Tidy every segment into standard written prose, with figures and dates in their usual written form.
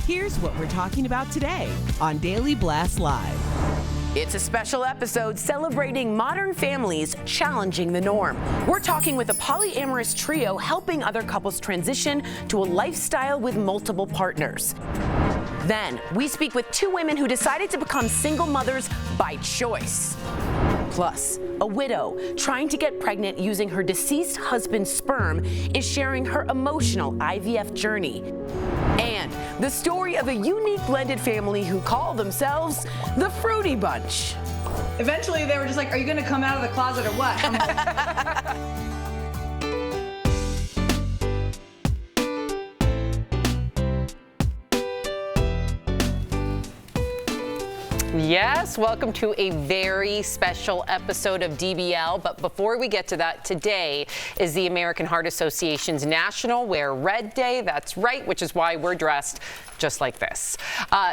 Here's what we're talking about today on Daily Blast Live. It's a special episode celebrating modern families challenging the norm. We're talking with a polyamorous trio helping other couples transition to a lifestyle with multiple partners. Then we speak with two women who decided to become single mothers by choice. Plus, a widow trying to get pregnant using her deceased husband's sperm is sharing her emotional IVF journey. And the story of a unique blended family who call themselves the Fruity Bunch. Eventually, they were just like, are you going to come out of the closet or what? I'm like, Yes, welcome to a very special episode of DBL. But before we get to that, today is the American Heart Association's National Wear Red Day. That's right, which is why we're dressed just like this.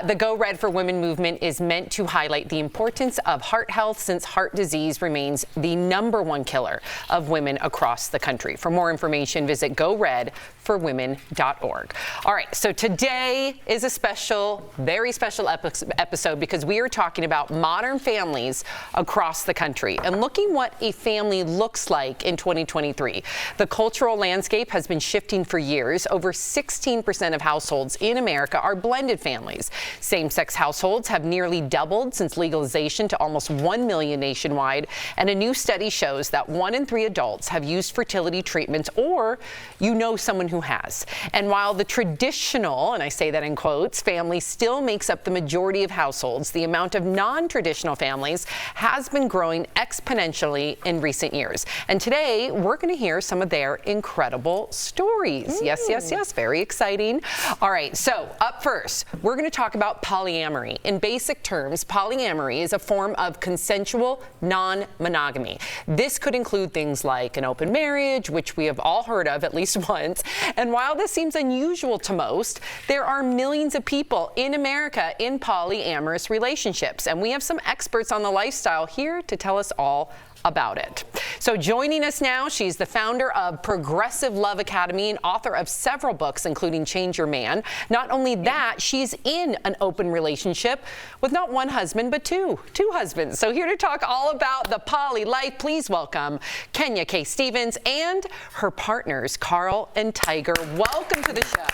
The Go Red for Women movement is meant to highlight the importance of heart health, since heart disease remains the #1 killer of women across the country. For more information, visit goredforwomen.org. All right, so today is a special, very special episode because we are talking about modern families across the country and looking what a family looks like in 2023. The cultural landscape has been shifting for years. Over 16% of households in America are blended families. Same-sex households have nearly doubled since legalization to almost 1 million nationwide. And a new study shows that 1 in 3 adults have used fertility treatments, or you know someone who has. And while the traditional, and I say that in quotes, family still makes up the majority of households, the amount of non-traditional families has been growing exponentially in recent years. And today, we're going to hear some of their incredible stories. Yes, yes, yes, very exciting. All right, so up first, we're going to talk about polyamory. In basic terms, polyamory is a form of consensual non-monogamy. This could include things like an open marriage, which we have all heard of at least once. And while this seems unusual to most, there are millions of people in America in polyamorous relationships. And we have some experts on the lifestyle here to tell us all about it. So joining us now, she's the founder of Progressive Love Academy and author of several books, including Change Your Man. Not only that, she's in an open relationship with not one husband, but two husbands. So here to talk all about the poly life, please welcome Kenya K. Stevens and her partners, Carl and Tiger. Welcome to the show.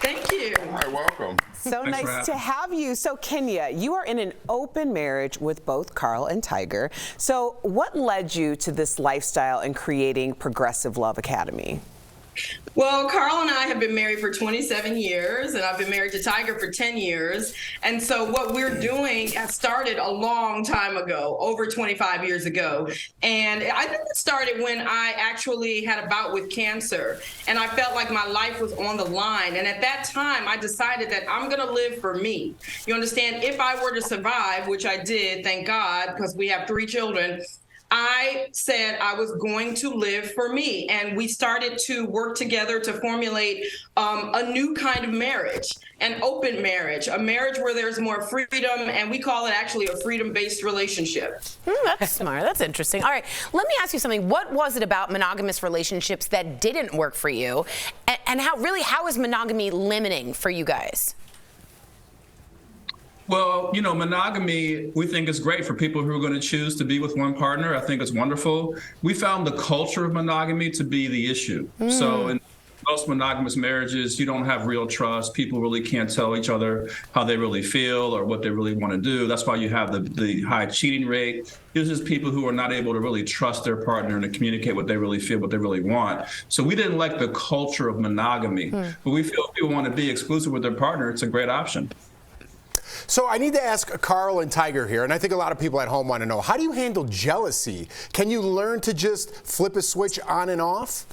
thank you. Hi, welcome. So nice to have you. So Kenya, you are in an open marriage with both Carl and Tiger. So what led you to this lifestyle and creating Progressive Love Academy? Well, Carl and I have been married for 27 years, and I've been married to Tiger for 10 years. And so what we're doing has started a long time ago, over 25 years ago. And I think it started when I actually had a bout with cancer, and I felt like my life was on the line. And at that time, I decided that I'm going to live for me. You understand? If I were to survive, which I did, thank God, because we have 3 children, I said I was going to live for me. And we started to work together to formulate a new kind of marriage, an open marriage, a marriage where there's more freedom. And we call it actually a freedom-based relationship. That's smart. That's interesting. All right, let me ask you something. What was it about monogamous relationships that didn't work for you? And how is monogamy limiting for you guys? Well, you know, monogamy, we think is great for people who are going to choose to be with one partner. I think it's wonderful. We found the culture of monogamy to be the issue. So in most monogamous marriages, you don't have real trust. People really can't tell each other how they really feel or what they really want to do. That's why you have the high cheating rate. It's just people who are not able to really trust their partner and to communicate what they really feel, what they really want. So we didn't like the culture of monogamy. But we feel if people want to be exclusive with their partner, it's a great option. So I need to ask Carl and Tiger here, and I think a lot of people at home want to know, how do you handle jealousy? Can you learn to just flip a switch on and off?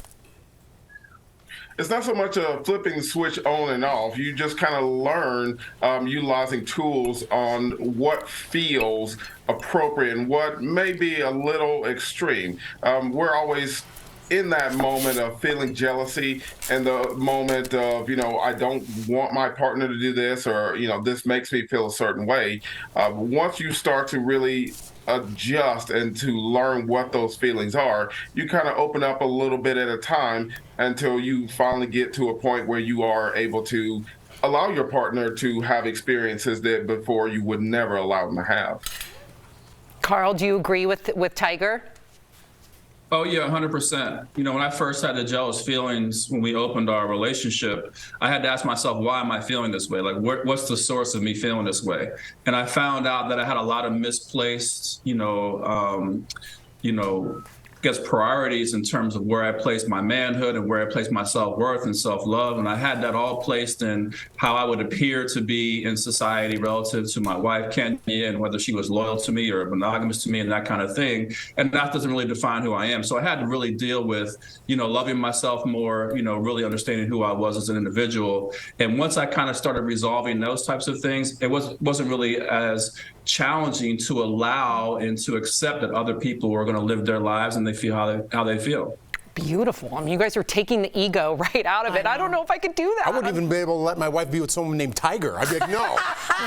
It's not so much a flipping the switch on and off. You just kind of learn utilizing tools on what feels appropriate and what may be a little extreme. We're always in that moment of feeling jealousy and the moment of, I don't want my partner to do this, or, this makes me feel a certain way. Once you start to really adjust and to learn what those feelings are, you kind of open up a little bit at a time until you finally get to a point where you are able to allow your partner to have experiences that before you would never allow them to have. Carl, do you agree with Tiger? Oh yeah, 100%. You know, when I first had the jealous feelings when we opened our relationship, I had to ask myself, why am I feeling this way? Like, what's the source of me feeling this way? And I found out that I had a lot of misplaced, I guess priorities in terms of where I placed my manhood and where I placed my self-worth and self-love. And I had that all placed in how I would appear to be in society relative to my wife, Kenya, and whether she was loyal to me or monogamous to me and that kind of thing. And that doesn't really define who I am. So I had to really deal with, loving myself more, really understanding who I was as an individual. And once I kind of started resolving those types of things, it wasn't really as challenging to allow and to accept that other people are going to live their lives and they feel how they feel. Beautiful. I mean, you guys are taking the ego right out of it. I don't know if I could do that. I wouldn't even be able to let my wife be with someone named Tiger. I'd be like, no,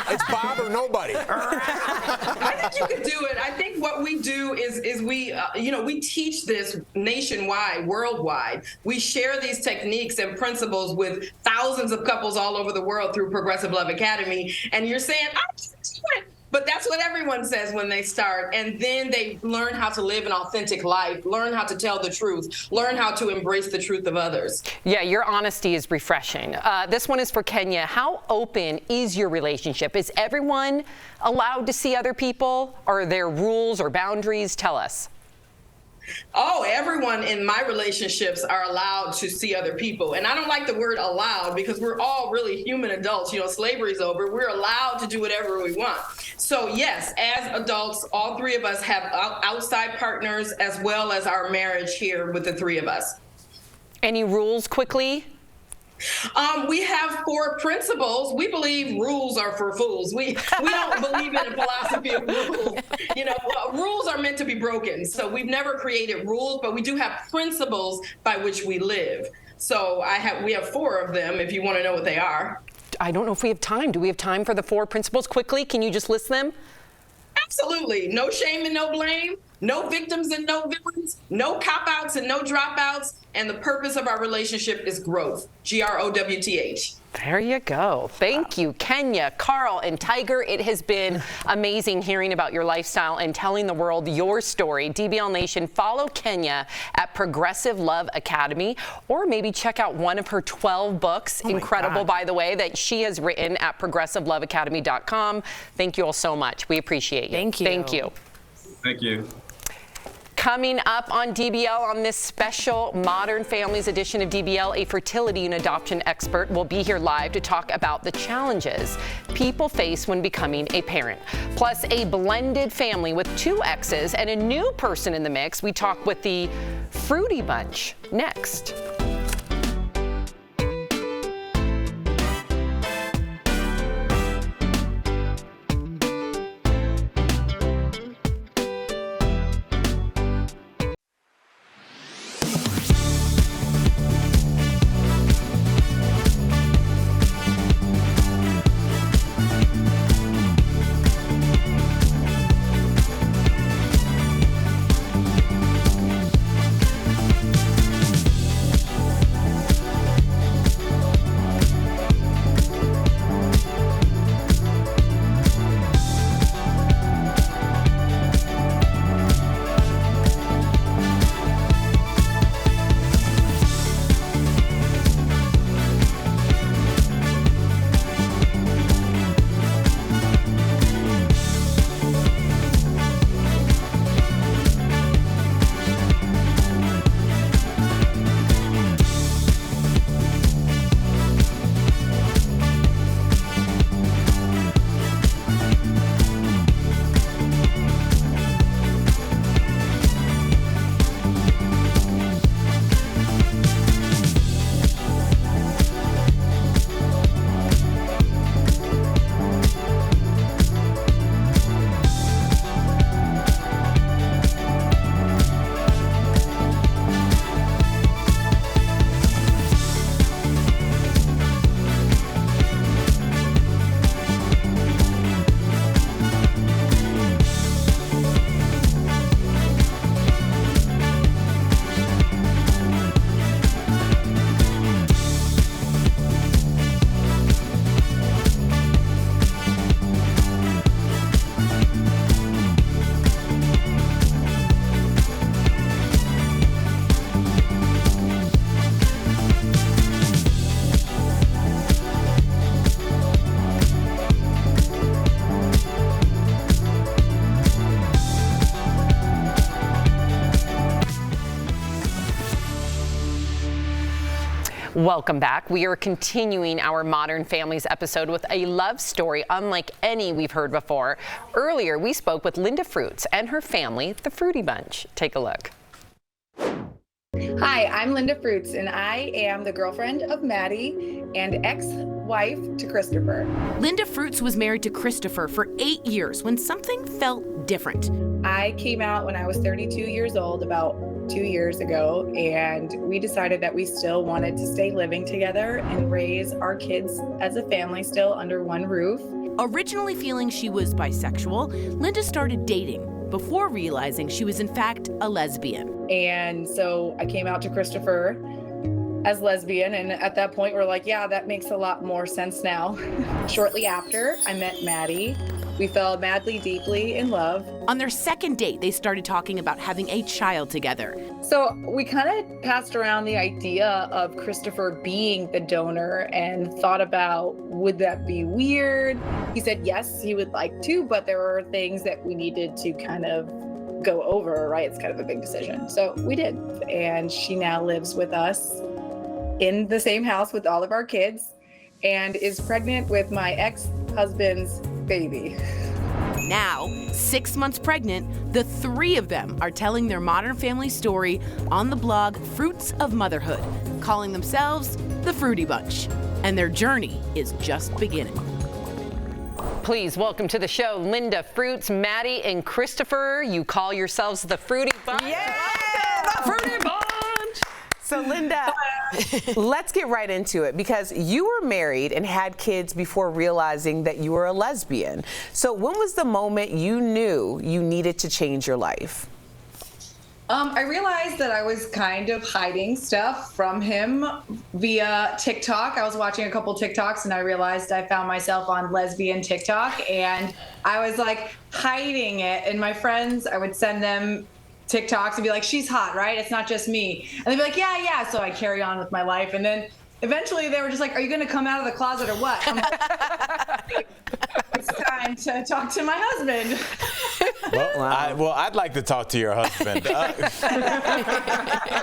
it's Bob or nobody. I think you could do it. I think what we do is we, we teach this nationwide, worldwide. We share these techniques and principles with thousands of couples all over the world through Progressive Love Academy. And you're saying, I can't do it. But that's what everyone says when they start. And then they learn how to live an authentic life, learn how to tell the truth, learn how to embrace the truth of others. Yeah, your honesty is refreshing. This one is for Kenya. How open is your relationship? Is everyone allowed to see other people? Are there rules or boundaries? Tell us. Oh, everyone in my relationships are allowed to see other people. And I don't like the word allowed because we're all really human adults. Slavery's over. We're allowed to do whatever we want. So yes, as adults, all three of us have outside partners as well as our marriage here with the three of us. Any rules quickly? We have 4 principles. We believe rules are for fools. We don't believe in a philosophy of rules. Rules are meant to be broken. So we've never created rules, but we do have principles by which we live. So we have 4 of them if you want to know what they are. I don't know if we have time. Do we have time for the 4 principles quickly? Can you just list them? Absolutely. No shame and no blame. No victims and no villains, no cop-outs and no dropouts, and the purpose of our relationship is growth, GROWTH. There you go. Thank you, Kenya, Carl, and Tiger. It has been amazing hearing about your lifestyle and telling the world your story. DBL Nation, follow Kenya at Progressive Love Academy, or maybe check out one of her 12 books, incredible, by the way, that she has written at progressiveloveacademy.com. Thank you all so much. We appreciate you. Thank you. Thank you. Thank you. Coming up on DBL on this special Modern Families edition of DBL, a fertility and adoption expert will be here live to talk about the challenges people face when becoming a parent. Plus, a blended family with 2 exes and a new person in the mix. We talk with the Fruity Bunch next. Welcome back. We are continuing our Modern Families episode with a love story unlike any we've heard before. Earlier, we spoke with Linda Fruits and her family, the Fruity Bunch. Take a look. Hi, I'm Linda Fruits, and I am the girlfriend of Maddie and ex-wife to Christopher. Linda Fruits was married to Christopher for 8 years when something felt different. I came out when I was 32 years old, about 2 years ago, and we decided that we still wanted to stay living together and raise our kids as a family still under one roof. Originally feeling she was bisexual, Linda started dating before realizing she was in fact a lesbian. And so I came out to Christopher as lesbian, and at that point we're like, yeah, that makes a lot more sense now. Shortly after, I met Maddie. We fell madly, deeply in love. On their second date, they started talking about having a child together. So we kind of passed around the idea of Christopher being the donor and thought about, would that be weird? He said yes, he would like to, but there were things that we needed to kind of go over, right? It's kind of a big decision. So we did. And she now lives with us in the same house with all of our kids and is pregnant with my ex-husband's baby. Now, 6 months pregnant, the three of them are telling their modern family story on the blog Fruits of Motherhood, calling themselves the Fruity Bunch. And their journey is just beginning. Please welcome to the show Linda Fruits, Maddie, and Christopher. You call yourselves the Fruity Bunch. Yeah, the Fruity Bunch. So Linda, let's get right into it, because you were married and had kids before realizing that you were a lesbian. So when was the moment you knew you needed to change your life? I realized that I was kind of hiding stuff from him via TikTok. I was watching a couple TikToks and I realized I found myself on lesbian TikTok, and I was like hiding it. And my friends, I would send them TikToks and be like, she's hot, right? It's not just me. And they'd be like, yeah, yeah. So I carry on with my life. And then eventually they were just like, are you going to come out of the closet or what? I'm like, it's time to talk to my husband. Well, I'd like to talk to your husband.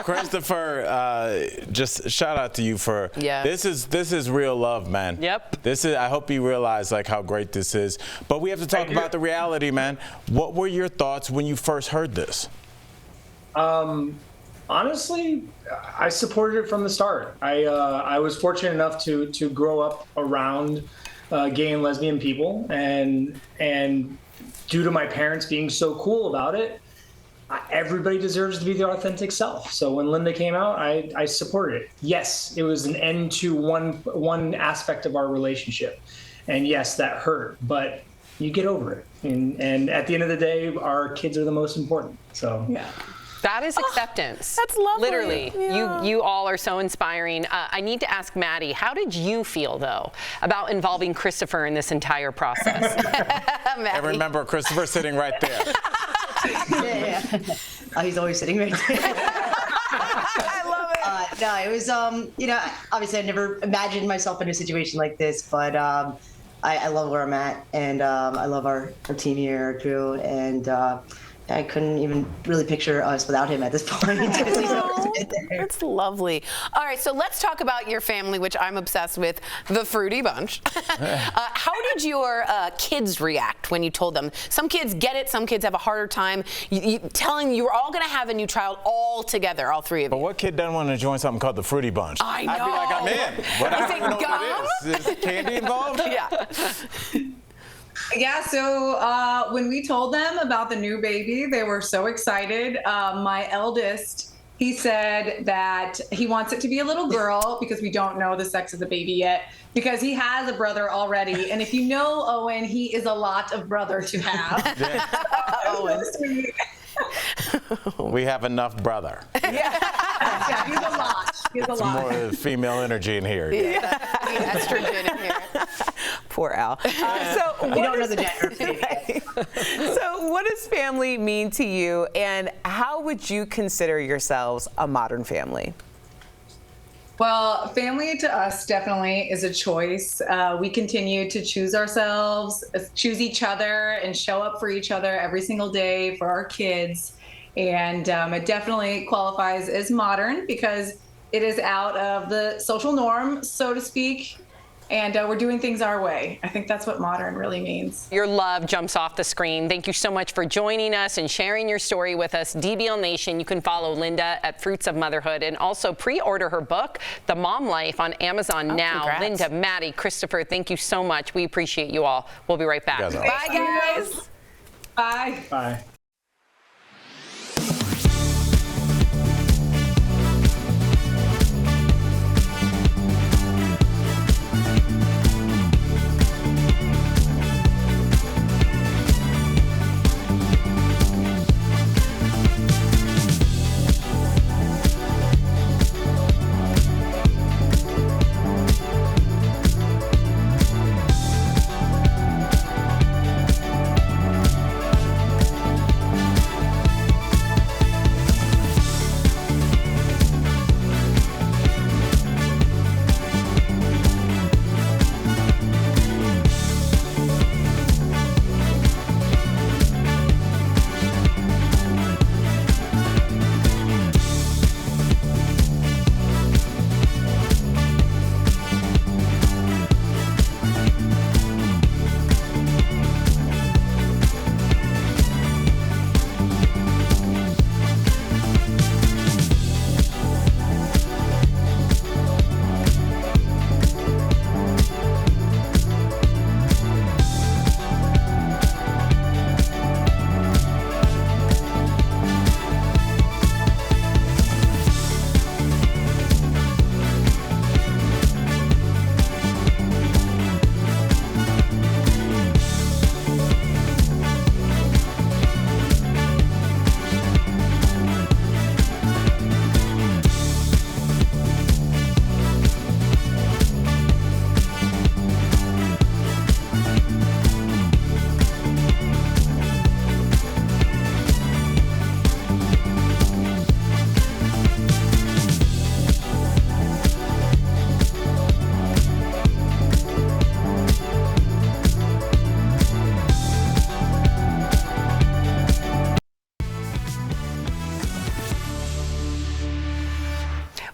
Christopher, just shout out to you for this is real love, man. Yep. I hope you realize like how great this is. But we have to talk about the reality, man. What were your thoughts when you first heard this? Honestly, I supported it from the start. I was fortunate enough to grow up around gay and lesbian people, and due to my parents being so cool about it, everybody deserves to be their authentic self. So when Linda came out, I supported it. Yes, it was an end to one aspect of our relationship, and yes, that hurt, but you get over it. And at the end of the day, our kids are the most important. So yeah. That is acceptance. That's lovely. Literally. Yeah. You all are so inspiring. I need to ask Maddie, how did you feel, though, about involving Christopher in this entire process? I remember Christopher sitting right there. Yeah. Oh, he's always sitting right there. I love it. No, it was, obviously I never imagined myself in a situation like this, but I love where I'm at, and I love our team here, our crew, and I couldn't even really picture us without him at this point. That's lovely. All right, so let's talk about your family, which I'm obsessed with, the Fruity Bunch. How did your kids react when you told them? Some kids get it, some kids have a harder time. Telling you were all going to have a new child all together, all three of you. But what kid doesn't want to join something called the Fruity Bunch? I know. I'd be like, I'm in. But I don't know gum? what it is. Is candy involved? Yeah. Yeah, so when we told them about the new baby, they were so excited. My eldest, he said that he wants it to be a little girl because we don't know the sex of the baby yet, because he has a brother already. And if you know Owen, he is a lot of brother to have. Yeah. Owen. We have enough brother. Yeah, he's a lot. He's a lot. More female energy in here. Yeah. Estrogen in here. Poor Al. So We don't know the gender of the baby yet. So what does family mean to you, and how would you consider yourselves a modern family? Well, family to us definitely is a choice. We continue to choose ourselves, choose each other, and show up for each other every single day for our kids. And it definitely qualifies as modern because It is out of the social norm, so to speak. And we're doing things our way. I think that's what modern really means. Your love jumps off the screen. Thank you so much for joining us and sharing your story with us. DBL Nation, you can follow Linda at Fruits of Motherhood and also pre-order her book, The Mom Life, on Amazon now. Congrats. Linda, Maddie, Christopher, thank you so much. We appreciate you all. We'll be right back. Bye, guys. Bye. Bye.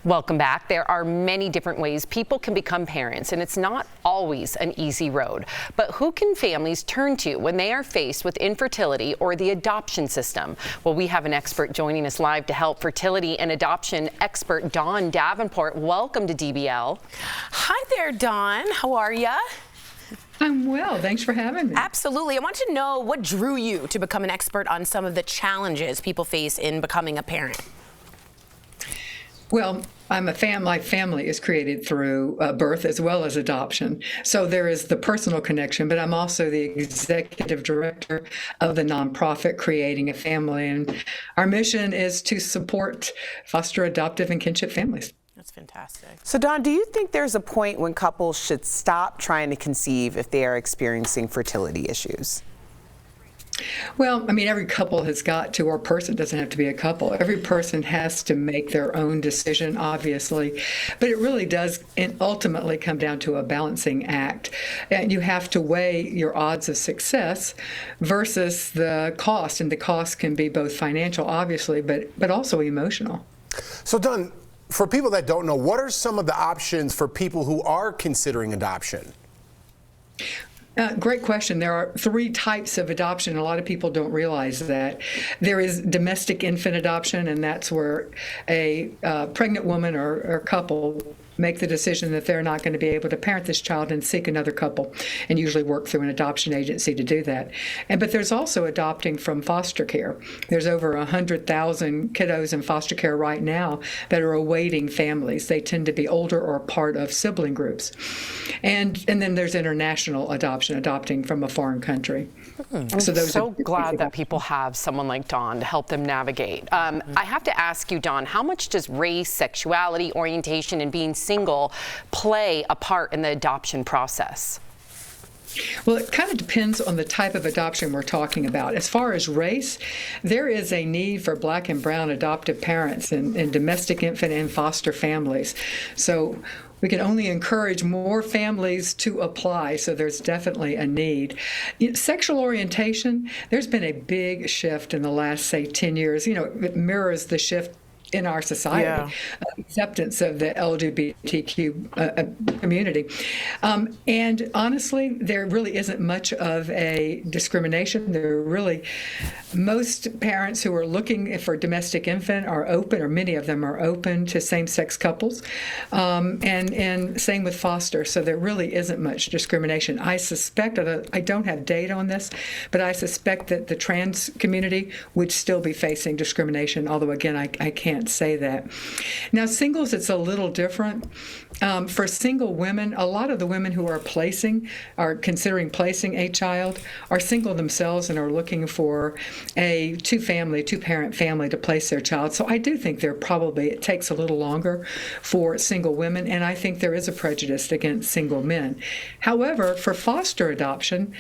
Welcome back. There are many different ways people can become parents, and it's not always an easy road. But who can families turn to when they are faced with infertility or the adoption system? Well, we have an expert joining us live to help. Fertility and adoption expert Dawn Davenport. Welcome to DBL. Hi there, Dawn. How are ya? I'm well. Thanks for having me. Absolutely. I want to know what drew you to become an expert on some of the challenges people face in becoming a parent. Well, my family is created through birth as well as adoption. So there is the personal connection, but I'm also the executive director of the nonprofit Creating a Family. And our mission is to support foster, adoptive, and kinship families. That's fantastic. So, Dawn, do you think there's a point when couples should stop trying to conceive if they are experiencing fertility issues? Well, I mean, every couple has got to, or person, doesn't have to be a couple. Every person has to make their own decision, obviously. But it really does ultimately come down to a balancing act. And you have to weigh your odds of success versus the cost. And the cost can be both financial, obviously, but also emotional. So, Dawn, for people that don't know, what are some of the options for people who are considering adoption? Great question. There are 3 types of adoption. A lot of people don't realize that. There is domestic infant adoption, and that's where a pregnant woman or couple make the decision that they're not going to be able to parent this child and seek another couple, and usually work through an adoption agency to do that. But there's also adopting from foster care. There's over 100,000 kiddos in foster care right now that are awaiting families. They tend to be older or part of sibling groups. And then there's international adoption, adopting from a foreign country. So I'm so glad that people have someone like Dawn to help them navigate. I have to ask you, Dawn, how much does race, sexuality, orientation, and being single play a part in the adoption process? Well, it kind of depends on the type of adoption we're talking about. As far as race, there is a need for Black and brown adoptive parents in domestic infant and foster families. So we can only encourage more families to apply, so there's definitely a need. Sexual orientation, there's been a big shift in the last, say, 10 years. You know, it mirrors the shift in our society, acceptance of the LGBTQ community. And honestly, there really isn't much of a discrimination. There are really, most parents who are looking for domestic infant are open, or many of them are open to same-sex couples, and same with foster. So there really isn't much discrimination. I suspect, I don't have data on this, but I suspect that the trans community would still be facing discrimination, although again, I can't say that. Now, singles, it's a little different. For single women, a lot of the women who are considering placing a child are single themselves and are looking for a two-parent family to place their child. So I do think it takes a little longer for single women, and I think there is a prejudice against single men. However, for foster adoption,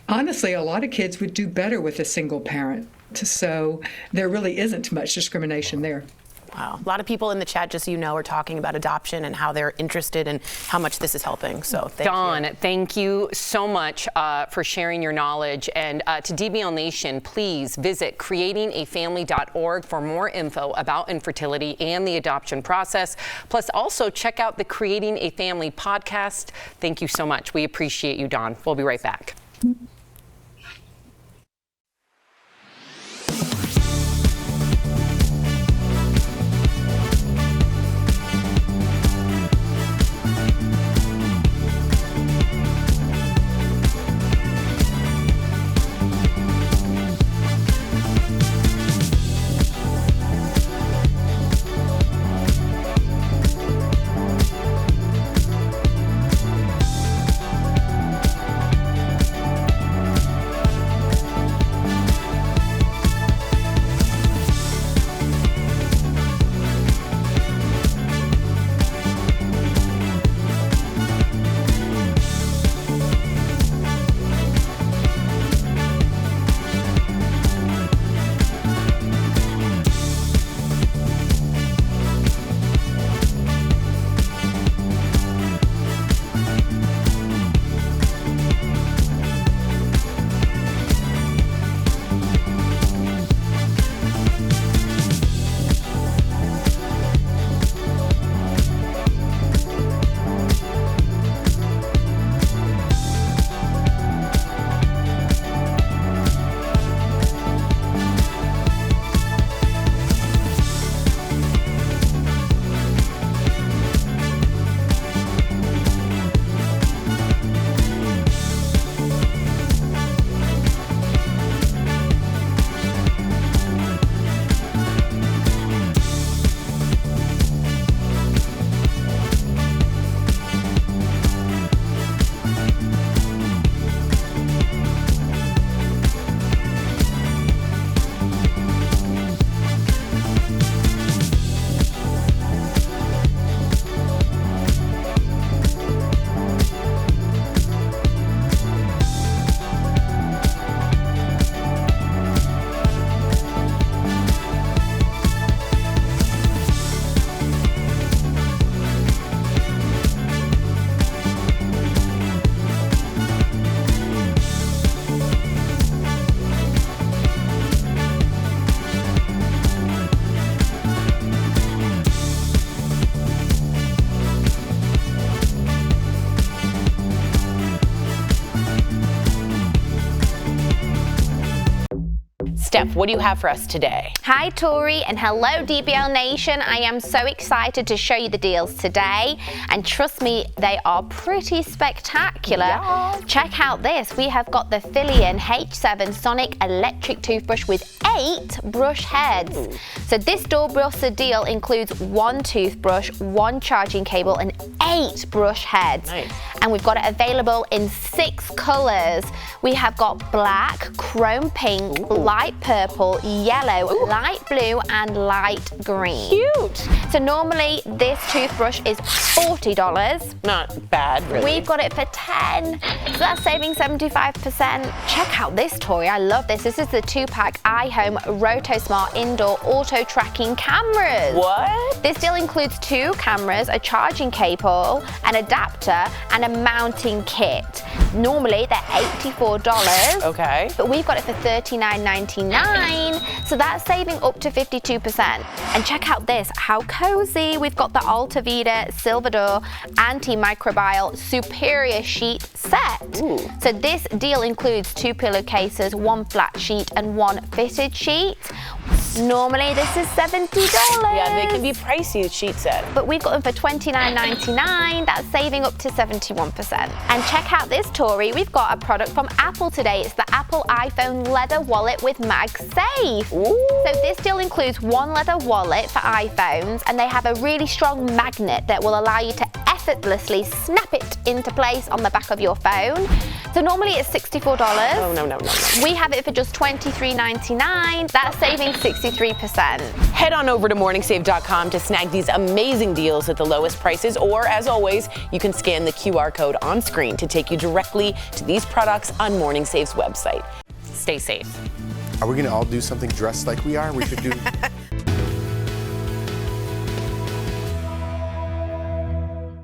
honestly, a lot of kids would do better with a single parent. So there really isn't much discrimination there. Wow. A lot of people in the chat, just so you know, are talking about adoption and how they're interested and how much this is helping. So thank you. Thank you so much for sharing your knowledge. And to DBL Nation, please visit creatingafamily.org for more info about infertility and the adoption process. Plus, also check out the Creating a Family podcast. Thank you so much. We appreciate you, Dawn. We'll be right back. Steph, what do you have for us today? Hi Tori and hello DBL Nation. I am so excited to show you the deals today, and trust me, they are pretty spectacular. Yeah. Check out this. We have got the Philian H7 Sonic electric toothbrush with 8 brush heads. Ooh. So this doorbuster deal includes 1 toothbrush, 1 charging cable and 8 brush heads. Nice. And we've got it available in 6 colors. We have got black, chrome pink, ooh, light purple, yellow, ooh, light blue and light green. Cute. So normally this toothbrush is $40. Not bad, really. We've got it for 10, so that's saving 75%. Check out this, Tori, I love this. This is the 2-pack iHome RotoSmart Indoor Auto Tracking Cameras. What? This deal includes 2 cameras, a charging cable, an adapter, and a mounting kit. Normally they're $84. Okay. But we've got it for $39.99. $29.99. So that's saving up to 52%. And check out this, how cozy. We've got the Altavita Silvador Antimicrobial Superior Sheet Set. Ooh. So this deal includes 2 pillowcases, 1 flat sheet, and 1 fitted sheet. Normally this is $70. Yeah, they can be pricey, the sheet set. But we've got them for $29.99. That's saving up to 71%. And check out this, Tori. We've got a product from Apple today. It's the Apple iPhone leather wallet with MagSafe. Ooh. So this deal includes 1 leather wallet for iPhones, and they have a really strong magnet that will allow you to effortlessly snap it into place on the back of your phone. So normally it's $64. Oh, no. We have it for just $23.99. That's saving 63%. Head on over to morningsave.com to snag these amazing deals at the lowest prices, or as always, you can scan the QR code on screen to take you directly to these products on Morning Save's website. Stay safe. Are we going to all do something dressed like we are? We could do